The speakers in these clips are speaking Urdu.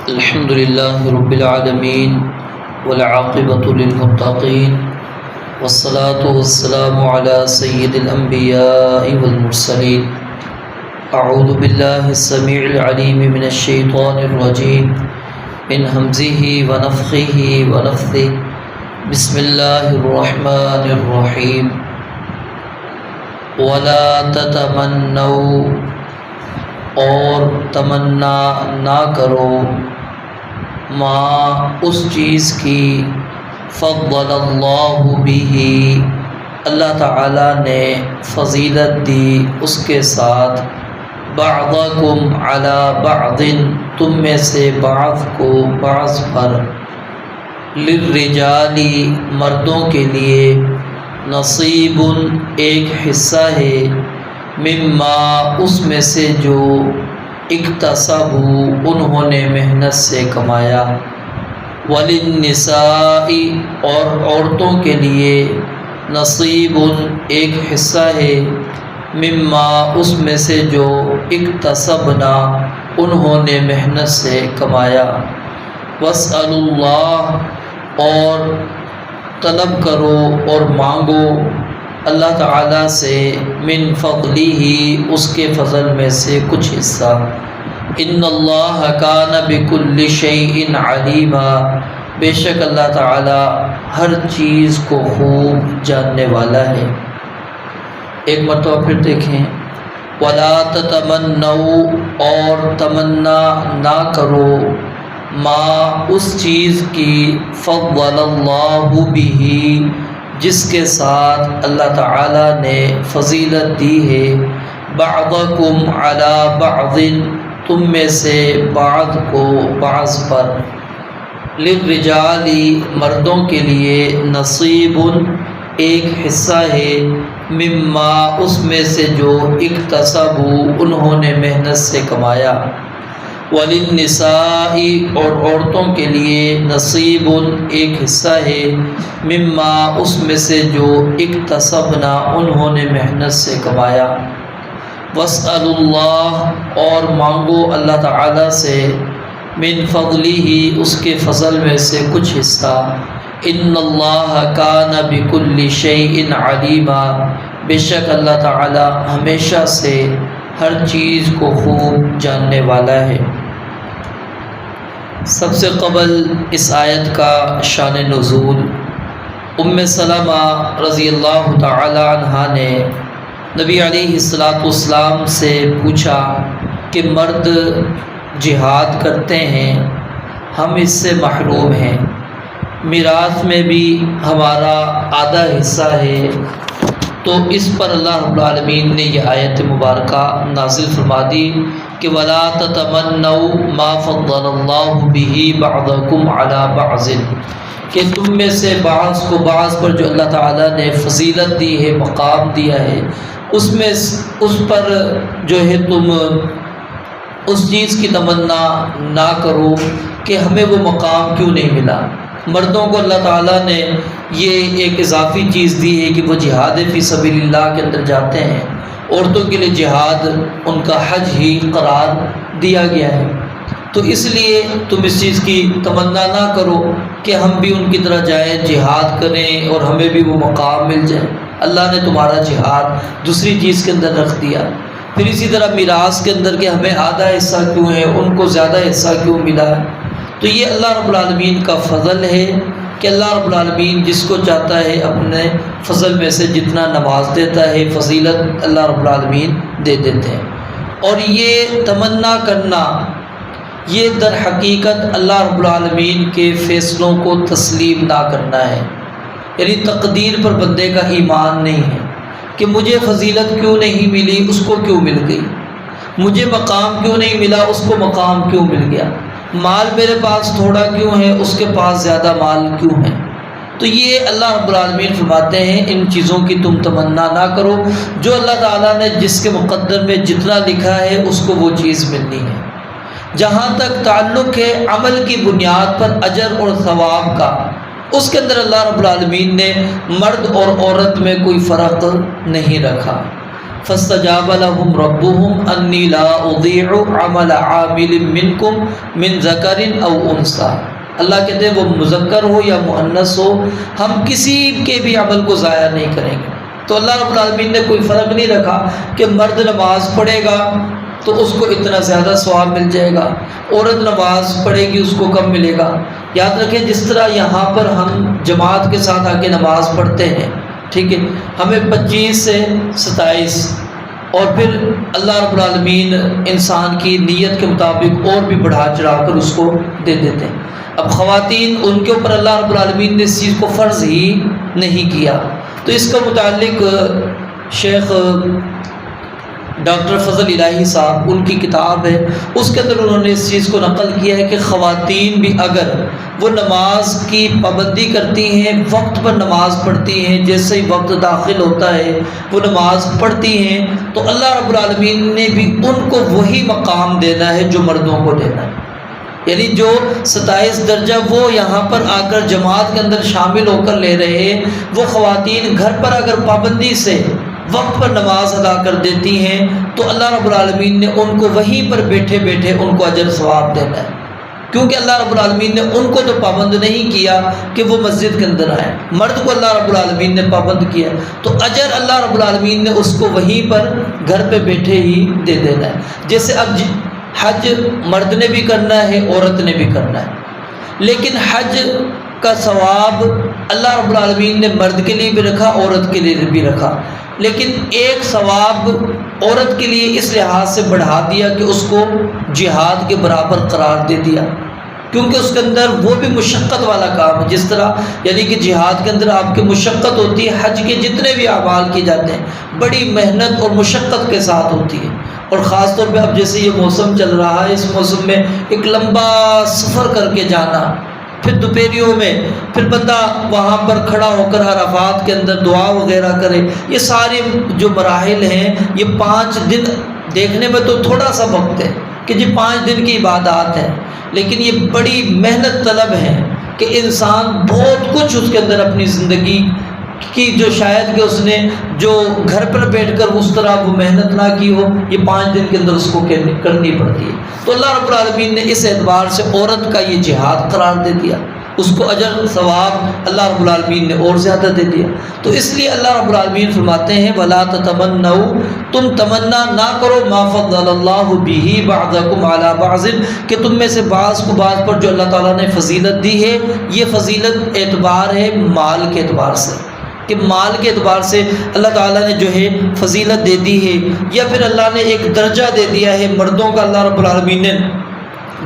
الحمد لله رب العالمين والعاقبة للمتقين والصلاة والسلام على سيد الأنبياء والمرسلين. أعوذ بالله السميع العليم من الشيطان الرجيم من همزه ونفخه ونفثه. بسم الله الرحمن الرحيم. ولا تتمنوا، اور تمنا نہ کرو، ما اس چیز کی فضل اللہ بہ، اللہ تعالیٰ نے فضیلت دی اس کے ساتھ، بعضکم علی بعض، تم میں سے بعض کو بعض پر، للرجال، مردوں کے لیے، نصیب، ایک حصہ ہے، مما، اس میں سے جو اکتسبوا، انہوں نے محنت سے کمایا، وللنساء، اور عورتوں کے لیے، نصیب، ایک حصہ ہے، مما، اس میں سے جو اکتسبنا، انہوں نے محنت سے کمایا، واسألوا اللہ، اور طلب کرو اور مانگو اللہ تعالیٰ سے، من فضلہ، اس کے فضل میں سے کچھ حصہ، ان اللہ کان بکل شیء علیما، بے شک اللہ تعالیٰ ہر چیز کو خوب جاننے والا ہے۔ ایک مرتبہ پھر دیکھیں، ولا تتمنوا، اور تمنا نہ کرو، ما، اس چیز کی، فضل اللہ بہ، جس کے ساتھ اللہ تعالیٰ نے فضیلت دی ہے، بعضکم علی بعض، تم میں سے بعض کو بعض پر، للرجال، مردوں کے لیے، نصیب، ایک حصہ ہے، مما، اس میں سے جو اکتسبوا، انہوں نے محنت سے کمایا، وللنساء، اور عورتوں کے لیے، نصیب، ایک حصہ ہے، مما، اس میں سے جو اکتسبنا، انہوں نے محنت سے کمایا، واسألوا اللہ، اور مانگو اللہ تعالیٰ سے، من فضلہ، اس کے فضل میں سے کچھ حصہ، ان اللہ کان بکل شیء علیما، بے شک اللہ تعالیٰ ہمیشہ سے ہر چیز کو خوب جاننے والا ہے۔ سب سے قبل اس آیت کا شان نزول، ام سلمہ رضی اللہ تعالی عنہا نے نبی علیہ السلام سے پوچھا کہ مرد جہاد کرتے ہیں، ہم اس سے محروم ہیں، میراث میں بھی ہمارا آدھا حصہ ہے، تو اس پر اللہ رب العالمین نے یہ آیت مبارکہ نازل فرما دی کہ وَلَا تَتَمَنَّوْا مَا فَضَّلَ اللَّهُ بِهِ بَعْضَكُمْ عَلَى بَعْضٍ، کہ تم میں سے بعض کو بعض پر جو اللہ تعالیٰ نے فضیلت دی ہے، مقام دیا ہے، اس پر جو ہے تم اس چیز کی تمنا نہ کرو کہ ہمیں وہ مقام کیوں نہیں ملا۔ مردوں کو اللہ تعالیٰ نے یہ ایک اضافی چیز دی ہے کہ وہ جہاد فی سبیل اللہ کے اندر جاتے ہیں، عورتوں کے لیے جہاد ان کا حج ہی قرار دیا گیا ہے، تو اس لیے تم اس چیز کی تمنا نہ کرو کہ ہم بھی ان کی طرح جائیں، جہاد کریں اور ہمیں بھی وہ مقام مل جائے۔ اللہ نے تمہارا جہاد دوسری چیز کے اندر رکھ دیا۔ پھر اسی طرح میراث کے اندر کہ ہمیں آدھا حصہ کیوں ہے، ان کو زیادہ حصہ کیوں ملا ہے، تو یہ اللہ رب العالمین کا فضل ہے کہ اللہ رب العالمین جس کو چاہتا ہے اپنے فضل میں سے جتنا نواز دیتا ہے، فضیلت اللہ رب العالمین دے دیتے ہیں۔ اور یہ تمنا کرنا، یہ در حقیقت اللہ رب العالمین کے فیصلوں کو تسلیم نہ کرنا ہے، یعنی تقدیر پر بندے کا ایمان نہیں ہے کہ مجھے فضیلت کیوں نہیں ملی، اس کو کیوں مل گئی، مجھے مقام کیوں نہیں ملا، اس کو مقام کیوں مل گیا، مال میرے پاس تھوڑا کیوں ہے، اس کے پاس زیادہ مال کیوں ہے۔ تو یہ اللہ رب العالمین فرماتے ہیں ان چیزوں کی تم تمنا نہ کرو، جو اللہ تعالیٰ نے جس کے مقدر میں جتنا لکھا ہے اس کو وہ چیز ملنی ہے۔ جہاں تک تعلق ہے عمل کی بنیاد پر اجر اور ثواب کا، اس کے اندر اللہ رب العالمین نے مرد اور عورت میں کوئی فرق نہیں رکھا۔ فاستجاب لهم ربهم انی لا اضیع عمل عامل منکم من ذکر او انثی. اللہ کہتے ہیں وہ مذکر ہو یا مؤنث ہو، ہم کسی کے بھی عمل کو ضائع نہیں کریں گے. تو اللہ رب العالمین نے کوئی فرق نہیں رکھا کہ مرد نماز پڑھے گا تو اس کو اتنا زیادہ ثواب مل جائے گا، عورت نماز پڑھے گی اس کو کم ملے گا. یاد رکھیں جس طرح یہاں پر ہم جماعت کے ساتھ آ کے نماز پڑھتے ہیں، ٹھیک ہے، ہمیں 25 سے 27 اور پھر اللہ رب العالمین انسان کی نیت کے مطابق اور بھی بڑھا چڑھا کر اس کو دے دیتے ہیں. اب خواتین ان کے اوپر اللہ رب العالمین نے اس چیز کو فرض ہی نہیں کیا. تو اس کا متعلق شیخ ڈاکٹر فضل الہی صاحب ان کی کتاب ہے، اس کے اندر انہوں نے اس چیز کو نقل کیا ہے کہ خواتین بھی اگر وہ نماز کی پابندی کرتی ہیں، وقت پر نماز پڑھتی ہیں، جیسے ہی وقت داخل ہوتا ہے وہ نماز پڑھتی ہیں، تو اللہ رب العالمین نے بھی ان کو وہی مقام دینا ہے جو مردوں کو دینا ہے. یعنی جو 27 درجہ وہ یہاں پر آ کر جماعت کے اندر شامل ہو کر لے رہے ہیں، وہ خواتین گھر پر اگر پابندی سے وقت پر نماز ادا کر دیتی ہیں تو اللہ رب العالمین نے ان کو وہیں پر بیٹھے بیٹھے ان کو اجر ثواب دینا ہے. کیونکہ اللہ رب العالمین نے ان کو تو پابند نہیں کیا کہ وہ مسجد کے اندر آئیں، مرد کو اللہ رب العالمین نے پابند کیا، تو اجر اللہ رب العالمین نے اس کو وہیں پر گھر پہ بیٹھے ہی دے دینا ہے. جیسے اب حج مرد نے بھی کرنا ہے، عورت نے بھی کرنا ہے، لیکن حج کا ثواب اللہ رب العالمین نے مرد کے لیے بھی رکھا، عورت کے لیے بھی رکھا، لیکن ایک ثواب عورت کے لیے اس لحاظ سے بڑھا دیا کہ اس کو جہاد کے برابر قرار دے دیا، کیونکہ اس کے اندر وہ بھی مشقت والا کام ہے. جس طرح یعنی کہ جہاد کے اندر آپ کی مشقت ہوتی ہے، حج کے جتنے بھی اعمال کیے جاتے ہیں بڑی محنت اور مشقت کے ساتھ ہوتی ہے. اور خاص طور پہ اب جیسے یہ موسم چل رہا ہے، اس موسم میں ایک لمبا سفر کر کے جانا، پھر دوپہریوں میں پھر بندہ وہاں پر کھڑا ہو کر عرفات کے اندر دعا وغیرہ کرے، یہ سارے جو مراحل ہیں یہ 5 دن دیکھنے میں تو تھوڑا سا وقت ہے کہ جی 5 دن کی عبادات ہے، لیکن یہ بڑی محنت طلب ہے کہ انسان بہت کچھ اس کے اندر اپنی زندگی کی جو شاید کہ اس نے جو گھر پر بیٹھ کر اس طرح وہ محنت نہ کی ہو، یہ 5 دن کے اندر اس کو کرنی پڑتی ہے. تو اللہ رب العالمین نے اس اعتبار سے عورت کا یہ جہاد قرار دے دیا، اس کو اجر ثواب اللہ رب العالمین نے اور زیادہ دے دیا. تو اس لیے اللہ رب العالمین فرماتے ہیں وَلَا تَتَمَنَّوْا، تم تمنا نہ کرو مَا فَضَّلَ اللَّهُ بِهِ بَعْضَكُمْ عَلَى بَعْضٍ، کہ تم میں سے بعض کو بعض پر جو اللہ تعالیٰ نے فضیلت دی ہے، یہ فضیلت اعتبار ہے مال کے اعتبار سے، کہ مال کے اعتبار سے اللہ تعالیٰ نے جو ہے فضیلت دے دی ہے، یا پھر اللہ نے ایک درجہ دے دیا ہے. مردوں کا اللہ رب العالمین نے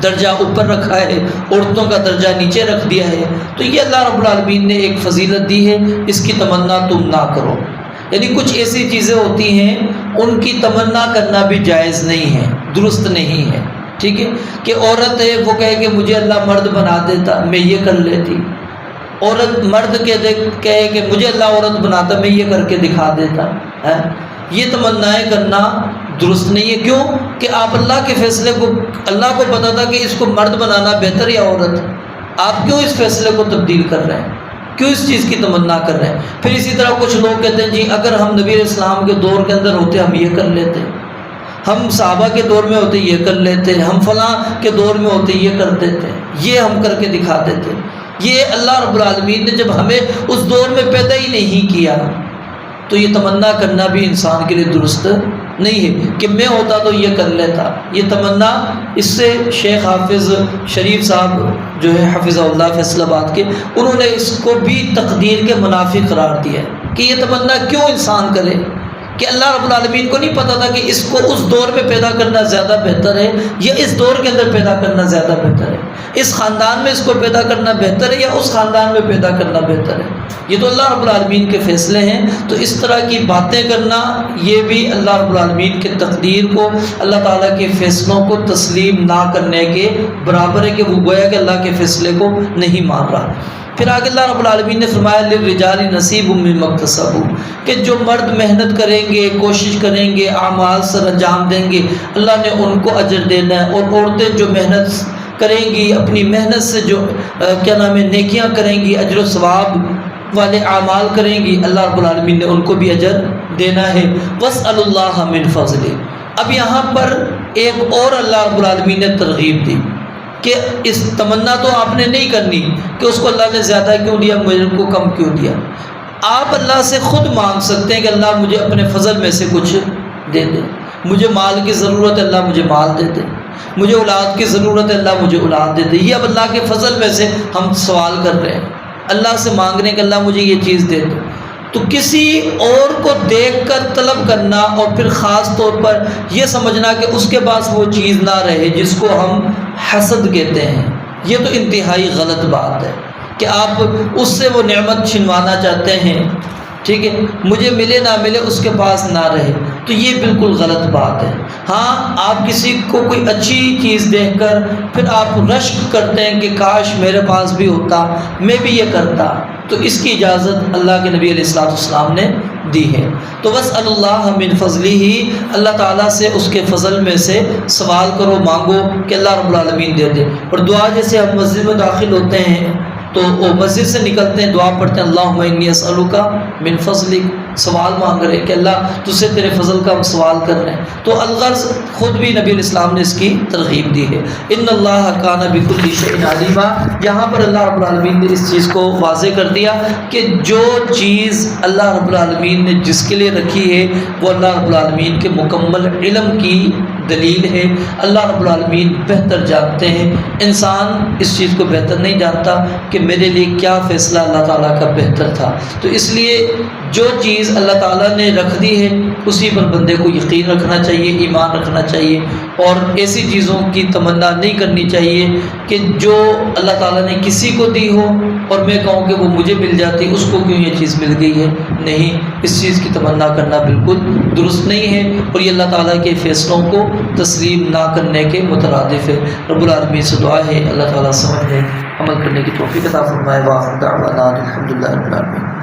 درجہ اوپر رکھا ہے، عورتوں کا درجہ نیچے رکھ دیا ہے. تو یہ اللہ رب العالمین نے ایک فضیلت دی ہے، اس کی تمنا تم نہ کرو. یعنی کچھ ایسی چیزیں ہوتی ہیں ان کی تمنا کرنا بھی جائز نہیں ہے، درست نہیں ہے. ٹھیک ہے، کہ عورت ہے وہ کہے کہ مجھے اللہ مرد بنا دیتا میں یہ کر لیتی، عورت مرد کہے کہ مجھے اللہ عورت بناتا میں یہ کر کے دکھا دیتا ہے. یہ تمنائیں کرنا درست نہیں ہے. کیوں کہ آپ اللہ کے فیصلے کو، اللہ کو پتا تھا کہ اس کو مرد بنانا بہتر یا عورت، آپ کیوں اس فیصلے کو تبدیل کر رہے ہیں، کیوں اس چیز کی تمنا کر رہے ہیں. پھر اسی طرح کچھ لوگ کہتے ہیں جی اگر ہم نبی علیہ السلام کے دور کے اندر ہوتے ہم یہ کر لیتے، ہم صحابہ کے دور میں ہوتے یہ کر لیتے، ہم فلاں کے دور میں ہوتے یہ کر دیتے، یہ ہم کر کے دکھا دیتے. یہ اللہ رب العالمین نے جب ہمیں اس دور میں پیدا ہی نہیں کیا تو یہ تمنا کرنا بھی انسان کے لیے درست نہیں ہے کہ میں ہوتا تو یہ کر لیتا. یہ تمنا، اس سے شیخ حافظ شریف صاحب جو ہے حفظہ اللہ فیصل آباد کے، انہوں نے اس کو بھی تقدیر کے منافی قرار دیا کہ یہ تمنا کیوں انسان کرے، کہ اللہ رب العالمین کو نہیں پتا تھا کہ اس کو اس دور میں پیدا کرنا زیادہ بہتر ہے یا اس دور کے اندر پیدا کرنا زیادہ بہتر ہے، اس خاندان میں اس کو پیدا کرنا بہتر ہے یا اس خاندان میں پیدا کرنا بہتر ہے. یہ تو اللہ رب العالمین کے فیصلے ہیں. تو اس طرح کی باتیں کرنا یہ بھی اللہ رب العالمین کے تقدیر کو، اللہ تعالیٰ کے فیصلوں کو تسلیم نہ کرنے کے برابر ہے، کہ وہ گویا کہ اللہ کے فیصلے کو نہیں مان رہا. پھر آگے اللہ رب العالمین نے فرمایا للرجال نصیب مما اکتسبوا، کہ جو مرد محنت کریں گے، کوشش کریں گے، اعمال سر انجام دیں گے، اللہ نے ان کو اجر دینا ہے. اور عورتیں جو محنت کریں گی، اپنی محنت سے جو نیکیاں کریں گی، اجر و ثواب والے اعمال کریں گی اللہ رب العالمین نے ان کو بھی اجر دینا ہے۔ واسأل اللہ من فضلہ۔ اب یہاں پر ایک اور اللہ رب العالمین نے ترغیب دی کہ اس تمنا تو آپ نے نہیں کرنی کہ اس کو اللہ نے زیادہ کیوں دیا، مجھے کو کم کیوں دیا۔ آپ اللہ سے خود مانگ سکتے ہیں کہ اللہ مجھے اپنے فضل میں سے کچھ دے دے، مجھے مال کی ضرورت ہے اللہ مجھے مال دے دے، مجھے اولاد کی ضرورت ہے اللہ مجھے اولاد دے دے۔ یہ اب اللہ کے فضل میں سے ہم سوال کر رہے ہیں، اللہ سے مانگ رہے ہیں کہ اللہ مجھے یہ چیز دے دے۔ تو کسی اور کو دیکھ کر طلب کرنا اور پھر خاص طور پر یہ سمجھنا کہ اس کے پاس وہ چیز نہ رہے جس کو ہم حسد کہتے ہیں، یہ تو انتہائی غلط بات ہے کہ آپ اس سے وہ نعمت چھنوانا چاہتے ہیں، ٹھیک ہے، مجھے ملے نہ ملے اس کے پاس نہ رہے، تو یہ بالکل غلط بات ہے۔ ہاں، آپ کسی کو کوئی اچھی چیز دیکھ کر پھر آپ رشک کرتے ہیں کہ کاش میرے پاس بھی ہوتا، میں بھی یہ کرتا، تو اس کی اجازت اللہ کے نبی علیہ السلام نے دی ہے۔ تو واسأل اللہ من فضلہ، اللہ تعالیٰ سے اس کے فضل میں سے سوال کرو، مانگو کہ اللہ رب العالمین دے دے۔ اور دعا جیسے ہم مسجد میں داخل ہوتے ہیں تو وہ مسجد سے نکلتے ہیں دعا پڑھتے ہیں اللہم انی اسألک من فضلک، سوال مانگ رہے ہیں کہ اللہ تجھ سے تیرے فضل کا ہم سوال کر رہے ہیں۔ تو الغرض خود بھی نبی علیہ السلام نے اس کی ترغیب دی ہے۔ ان اللہ کان بکل شیء علیما، یہاں پر اللہ رب العالمین نے اس چیز کو واضح کر دیا کہ جو چیز اللہ رب العالمین نے جس کے لیے رکھی ہے وہ اللہ رب العالمین کے مکمل علم کی دلیل ہے۔ اللہ رب العالمین بہتر جانتے ہیں، انسان اس چیز کو بہتر نہیں جانتا کہ میرے لیے کیا فیصلہ اللہ تعالیٰ کا بہتر تھا۔ تو اس لیے جو چیز اللہ تعالیٰ نے رکھ دی ہے اسی پر بندے کو یقین رکھنا چاہیے، ایمان رکھنا چاہیے، اور ایسی چیزوں کی تمنا نہیں کرنی چاہیے کہ جو اللہ تعالیٰ نے کسی کو دی ہو اور میں کہوں کہ وہ مجھے مل جاتی، اس کو کیوں یہ چیز مل گئی ہے۔ نہیں، اس چیز کی تمنا کرنا بالکل درست نہیں ہے، اور یہ اللہ تعالیٰ کے فیصلوں کو تسلیم نہ کرنے کے مترادف ہے۔ رب العالمین سے دعا ہے اللہ تعالیٰ سمجھنے عمل کرنے کی توفیق عطا فرمائے۔ وآخر دعوانا الحمدللہ رب العالمین۔